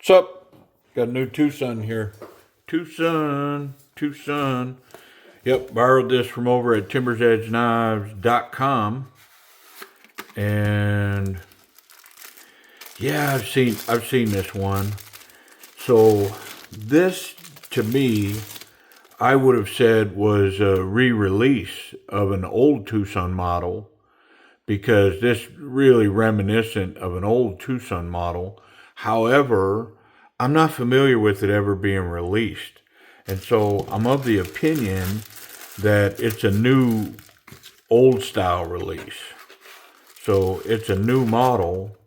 What's up? Got a new Twosun here. Twosun. Yep, borrowed this from over at timbersedgeknives.com. And yeah, I've seen this one. So this, to me, I would have said was a re-release of an old Twosun model, because this really reminiscent of an old Twosun model. However, I'm not familiar with it ever being released. And so I'm of the opinion that it's a new old style release. So it's a new model,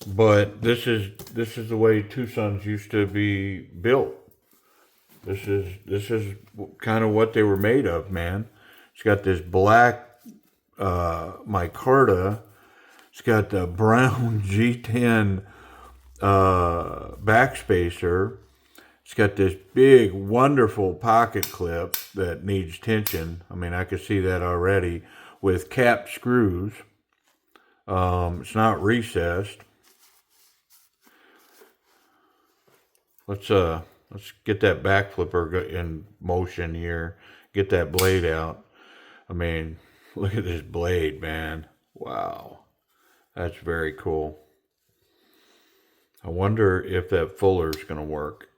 but this is the way Twosuns used to be built. This is kind of what they were made of, man. It's got this black micarta. It's got the brown G10 backspacer. It's got this big, wonderful pocket clip that needs tension. I mean, I could see that already, with cap screws. It's not recessed. Let's get that back flipper in motion here. Get that blade out. I mean, look at this blade, man. Wow. That's very cool. I wonder if that fuller's going to work.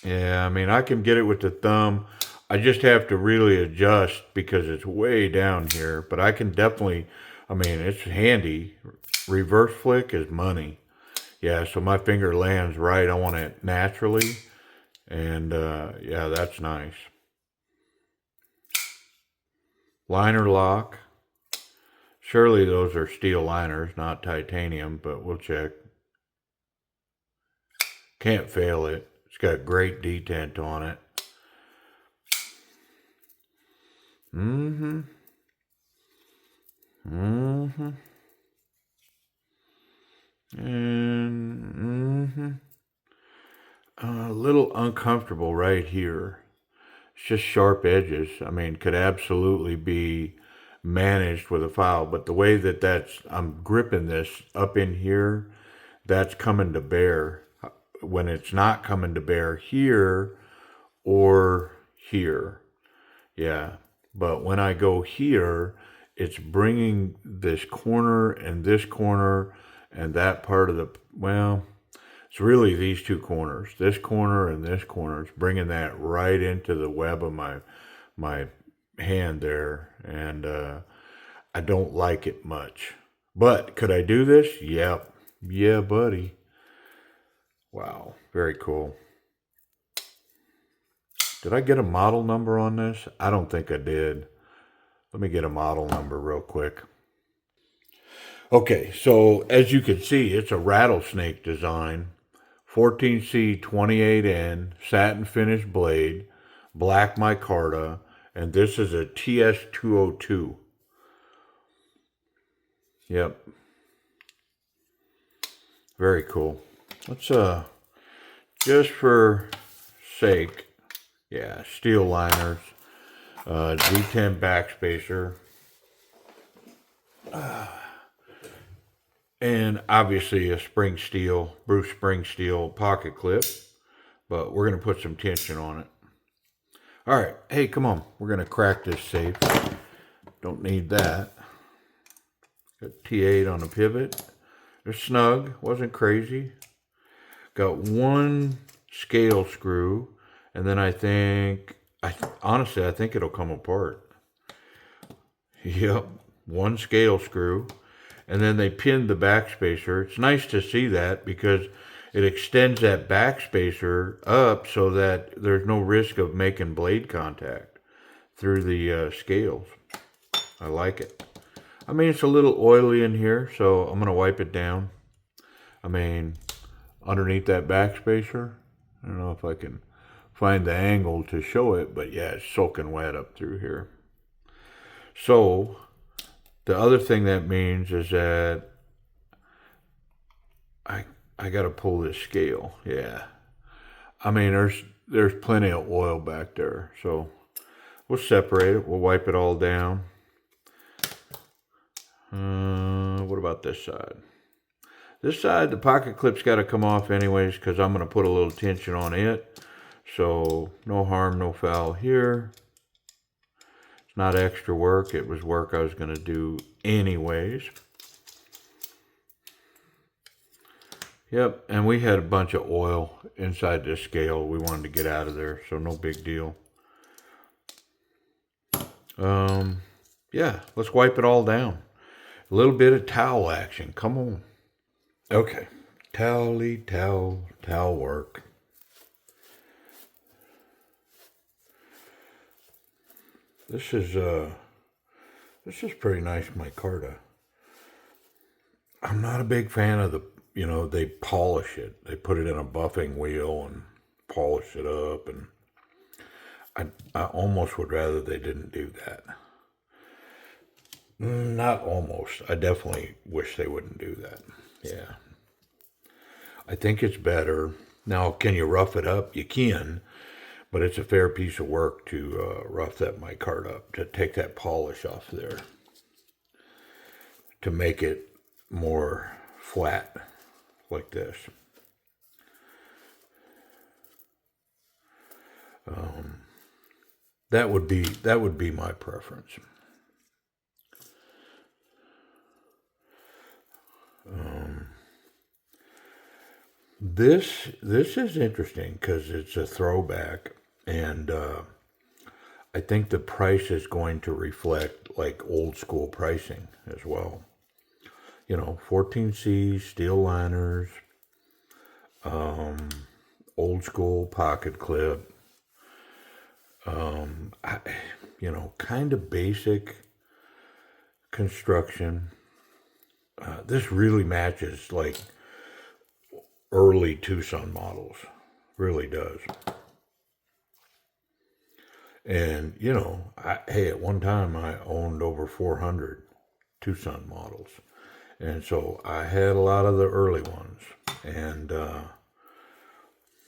Yeah, I mean, I can get it with the thumb. I just have to really adjust because it's way down here. But I can definitely, I mean, it's handy. Reverse flick is money. Yeah, so my finger lands right. I want it naturally. And yeah, that's nice. Liner lock. Surely those are steel liners, not titanium, but we'll check. Can't fail it. It's got great detent on it. And a little uncomfortable right here. It's just sharp edges. I mean, could absolutely be managed with a file, but the way that I'm gripping this up in here, that's coming to bear when it's not coming to bear here or here. Yeah, but when I go here, it's bringing this corner and that part of the, well, it's really these two corners, this corner and this corner. It's bringing that right into the web of my hand there, and I don't like it much. But could I do this? Yep. Yeah, buddy. Wow, very cool. Did I get a model number on this? I don't think I did. Let me get a model number real quick. Okay, so as you can see, it's a rattlesnake design. 14C28N, satin finish blade, black micarta, and this is a TS202. Yep. Very cool. Let's, just for sake, yeah, steel liners, G10 backspacer, and obviously a Bruce spring steel pocket clip, but we're going to put some tension on it. All right, hey, come on. We're going to crack this safe. Don't need that. Got T8 on the pivot. They're snug, wasn't crazy. Got one scale screw, and then honestly, I think it'll come apart. Yep, one scale screw. And then they pinned the backspacer. It's nice to see that because it extends that backspacer up so that there's no risk of making blade contact through the scales. I like it. I mean, it's a little oily in here, so I'm going to wipe it down. I mean, underneath that backspacer, I don't know if I can find the angle to show it, but yeah, it's soaking wet up through here. So the other thing that means is that I got to pull this scale. Yeah. I mean, there's plenty of oil back there. So we'll separate it. We'll wipe it all down. What about this side? This side, the pocket clip's got to come off anyways because I'm going to put a little tension on it. So no harm, no foul here. It's not extra work. It was work I was going to do anyways. Yep, and we had a bunch of oil inside this scale we wanted to get out of there, so no big deal. Yeah, let's wipe it all down. A little bit of towel action, come on. Okay, towel work. This is pretty nice micarta. I'm not a big fan of the, they polish it. They put it in a buffing wheel and polish it up, and I almost would rather they didn't do that. Not almost. I definitely wish they wouldn't do that. Yeah. I think it's better. Now, can you rough it up? You can, but it's a fair piece of work to rough that micarta up, to take that polish off there, to make it more flat like this. That would be my preference. This is interesting because it's a throwback, and I think the price is going to reflect like old school pricing as well. 14C steel liners, old school pocket clip, kind of basic construction. This really matches like early Twosun models, really does. And hey, at one time I owned over 400 Twosun models, and so I had a lot of the early ones. And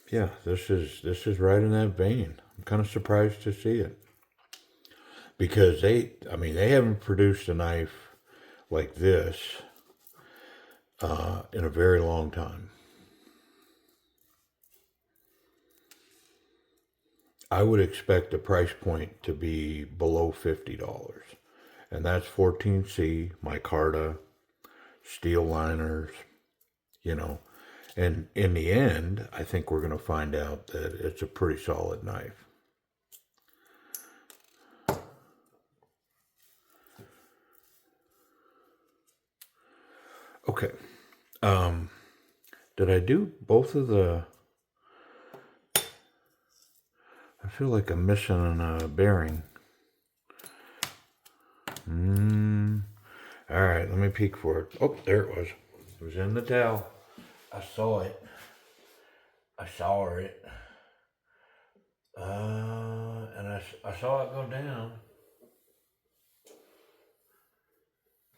yeah, this is right in that vein. I'm kind of surprised to see it, because they haven't produced a knife like this in a very long time. I would expect the price point to be below $50, and that's 14C, micarta, steel liners, and in the end, I think we're going to find out that it's a pretty solid knife. Okay. Did I do both of the... I feel like I'm missing a bearing. All right, let me peek for it. Oh, there it was. It was in the towel. I saw it. I saw it. And I saw it go down.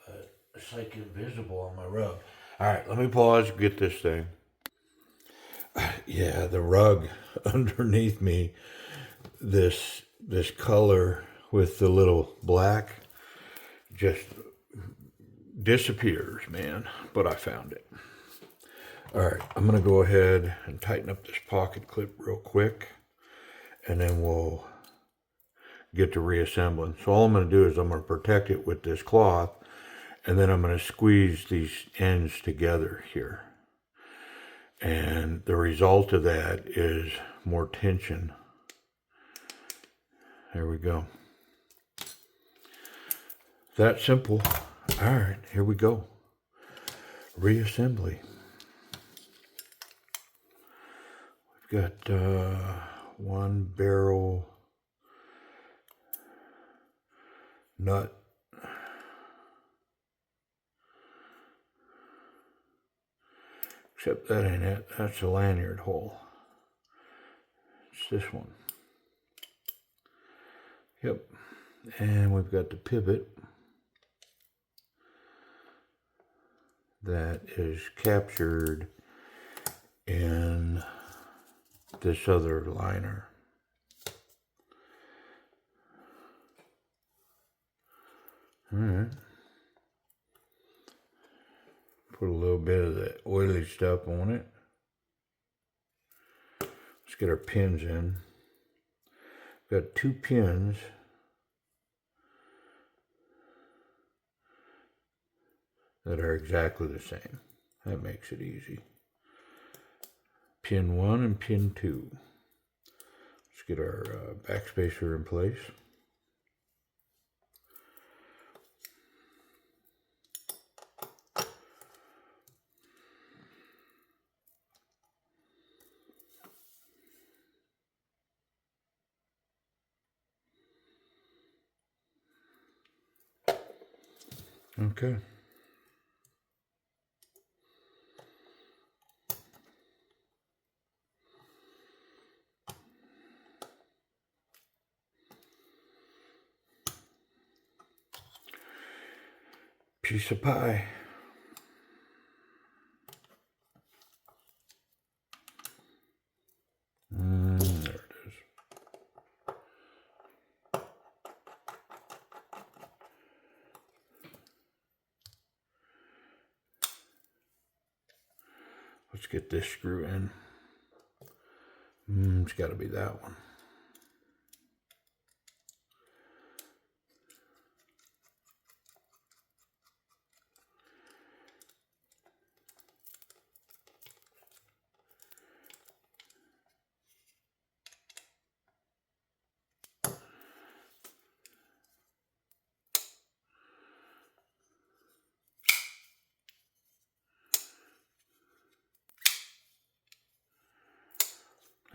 But it's like invisible on my rug. All right, let me pause and get this thing. Yeah, the rug underneath me, this color with the little black just disappears, man. But I found it. All right, I'm going to go ahead and tighten up this pocket clip real quick, and then we'll get to reassembling. So all I'm going to do is I'm going to protect it with this cloth, and then I'm going to squeeze these ends together here. And the result of that is more tension. There we go. That simple. All right, here we go. Reassembly. We've got one barrel nut. Except that ain't it. That's a lanyard hole. It's this one. Yep. And we've got the pivot that is captured in this other liner. All right. Put a little bit of the oily stuff on it. Let's get our pins in. Got 2 pins. That are exactly the same. That makes it easy. Pin 1 and pin 2. Let's get our backspacer in place. Okay. Piece of pie. There it is. Let's get this screw in. It's got to be that one.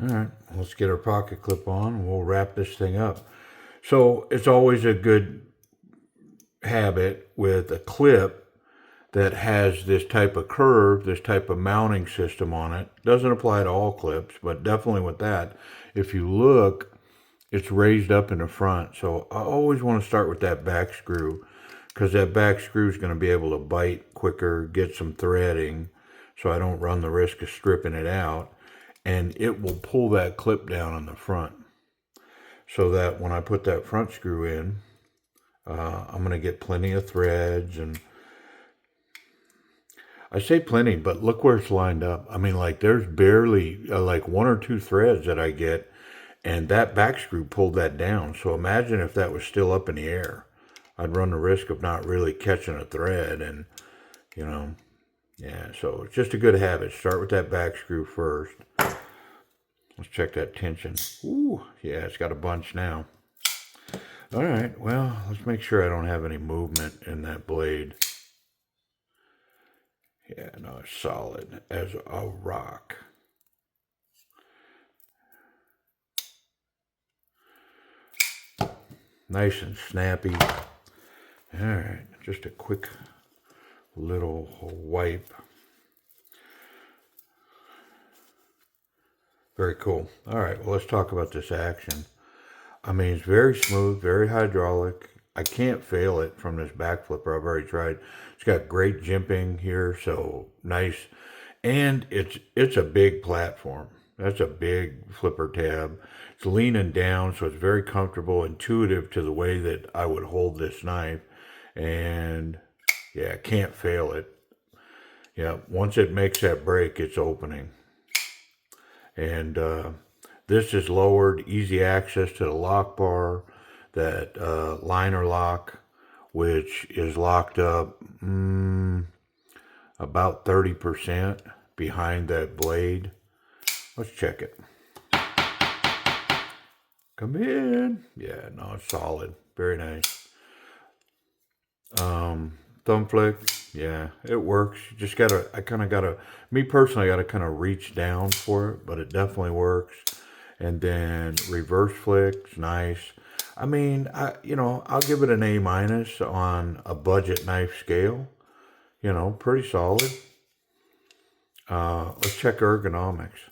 All right, let's get our pocket clip on and we'll wrap this thing up. So it's always a good habit with a clip that has this type of curve, this type of mounting system on it. Doesn't apply to all clips, but definitely with that. If you look, it's raised up in the front. So I always want to start with that back screw because that back screw is going to be able to bite quicker, get some threading, so I don't run the risk of stripping it out. And it will pull that clip down on the front so that when I put that front screw in, I'm going to get plenty of threads. And I say plenty, but look where it's lined up. I mean, like there's barely like 1 or 2 threads that I get, and that back screw pulled that down. So imagine if that was still up in the air. I'd run the risk of not really catching a thread. And, you know, yeah, so it's just a good habit. Start with that back screw first. Let's check that tension. Ooh, yeah, it's got a bunch now. All right, well, let's make sure I don't have any movement in that blade. Yeah, no, it's solid as a rock. Nice and snappy. All right, just a quick little wipe. Very cool. All right, well, let's talk about this action. I mean, it's very smooth, very hydraulic. I can't fail it from this back flipper. I've already tried. It's got great jimping here, so nice. And it's a big platform. That's a big flipper tab. It's leaning down, so it's very comfortable, intuitive to the way that I would hold this knife. And yeah, can't fail it. Yeah, once it makes that break, it's opening. And this is lowered, easy access to the lock bar, that liner lock, which is locked up about 30% behind that blade. Let's check it. Come in. Yeah, no, it's solid. Very nice. Thumb flick. Yeah, it works. You just gotta, me personally, I gotta kind of reach down for it, but it definitely works. And then reverse flick's nice. I mean, I'll give it an A- on a budget knife scale. Pretty solid. Let's check ergonomics.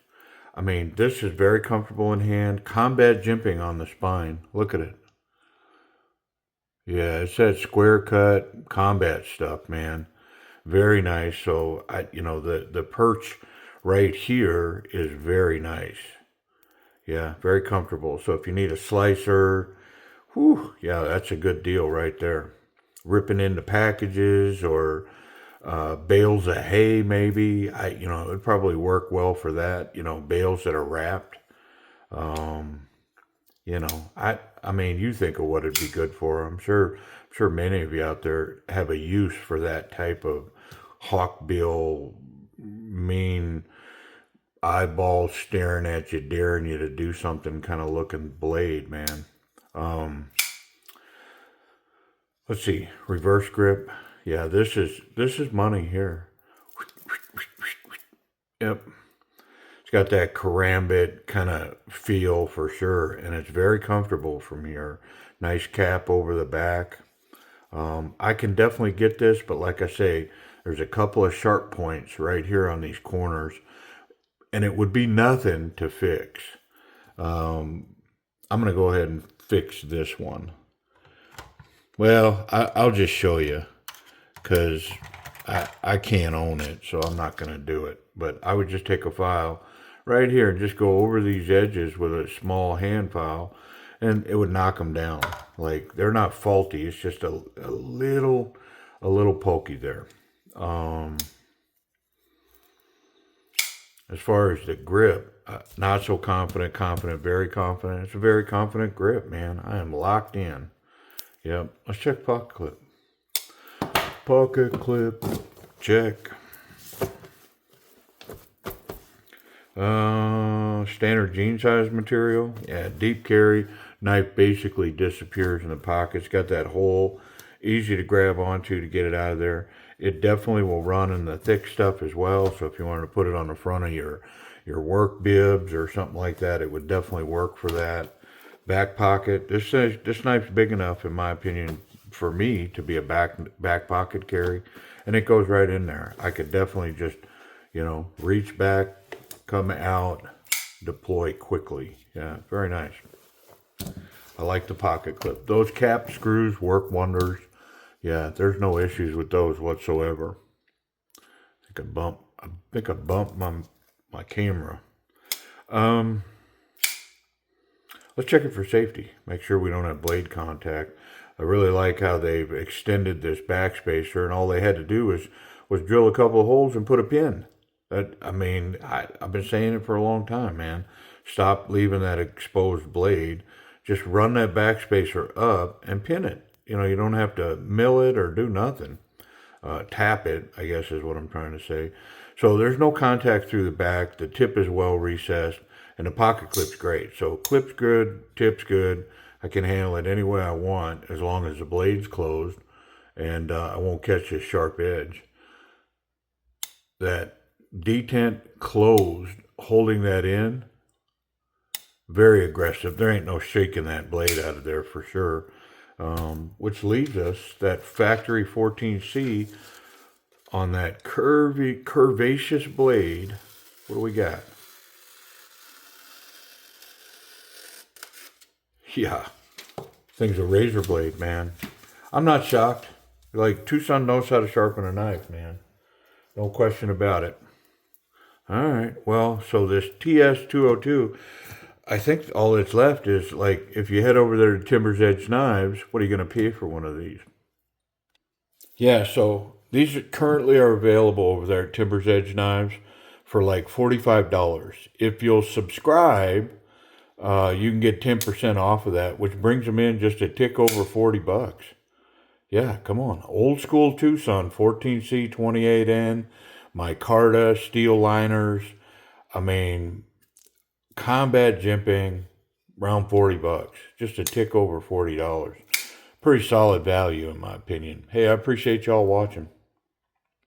I mean, this is very comfortable in hand. Combat jimping on the spine. Look at it. Yeah, it said square cut combat stuff, man. Very nice. So the perch right here is very nice. Yeah, very comfortable. So if you need a slicer, whew, yeah, that's a good deal right there. Ripping into packages or bales of hay, maybe. It would probably work well for that. Bales that are wrapped. Um, I mean, you think of what it'd be good for. I'm sure many of you out there have a use for that type of hawkbill, mean eyeballs staring at you, daring you to do something kind of looking blade, man. Um, let's see, reverse grip. Yeah, this is money here. Yep. It's got that karambit kind of feel for sure, and it's very comfortable from here. Nice cap over the back. I can definitely get this, but like I say, there's a couple of sharp points right here on these corners, and it would be nothing to fix. Um, I'm going to go ahead and fix this one. Well, I'll just show you because I can't own it, so I'm not going to do it. But I would just take a file right here and just go over these edges with a small hand file, and it would knock them down. Like, they're not faulty. It's just a little pokey there. As far as the grip, not so confident, very confident. It's a very confident grip, man. I am locked in. Yep. Let's check pocket clip. Pocket clip, check. Standard jean size material. Yeah, deep carry. Knife basically disappears in the pocket. It's got that hole, easy to grab onto to get it out of there. It definitely will run in the thick stuff as well. So if you wanted to put it on the front of your work bibs or something like that, it would definitely work for that. Back pocket. This knife's big enough, in my opinion, for me to be a back pocket carry, and it goes right in there. I could definitely just, reach back, come out, deploy quickly. Yeah, very nice. I like the pocket clip. Those cap screws work wonders. Yeah, there's no issues with those whatsoever. I think I bumped my camera. Let's check it for safety. Make sure we don't have blade contact. I really like how they've extended this backspacer, and all they had to do was drill a couple of holes and put a pin. I've been saying it for a long time, man. Stop leaving that exposed blade. Just run that backspacer up and pin it. You don't have to mill it or do nothing. Tap it, I guess is what I'm trying to say. So there's no contact through the back. The tip is well recessed, and the pocket clip's great. So clip's good, tip's good. I can handle it any way I want as long as the blade's closed, and I won't catch this sharp edge. That detent closed, holding that in, very aggressive. There ain't no shaking that blade out of there for sure. Which leaves us that factory 14C on that curvaceous blade. What do we got? Yeah, thing's a razor blade, man. I'm not shocked. Like, Twosun knows how to sharpen a knife, man. No question about it. All right, well, so this TS202, I think all that's left is, like, if you head over there to Timber's Edge Knives, what are you going to pay for one of these? Yeah, so these currently are available over there at Timber's Edge Knives for like $45. If you'll subscribe, you can get 10% off of that, which brings them in just a tick over $40. Yeah, come on. Old school Twosun, 14C, 28N, micarta, steel liners. I mean, combat jimping, around $40. Just a tick over $40. Pretty solid value in my opinion. Hey, I appreciate y'all watching.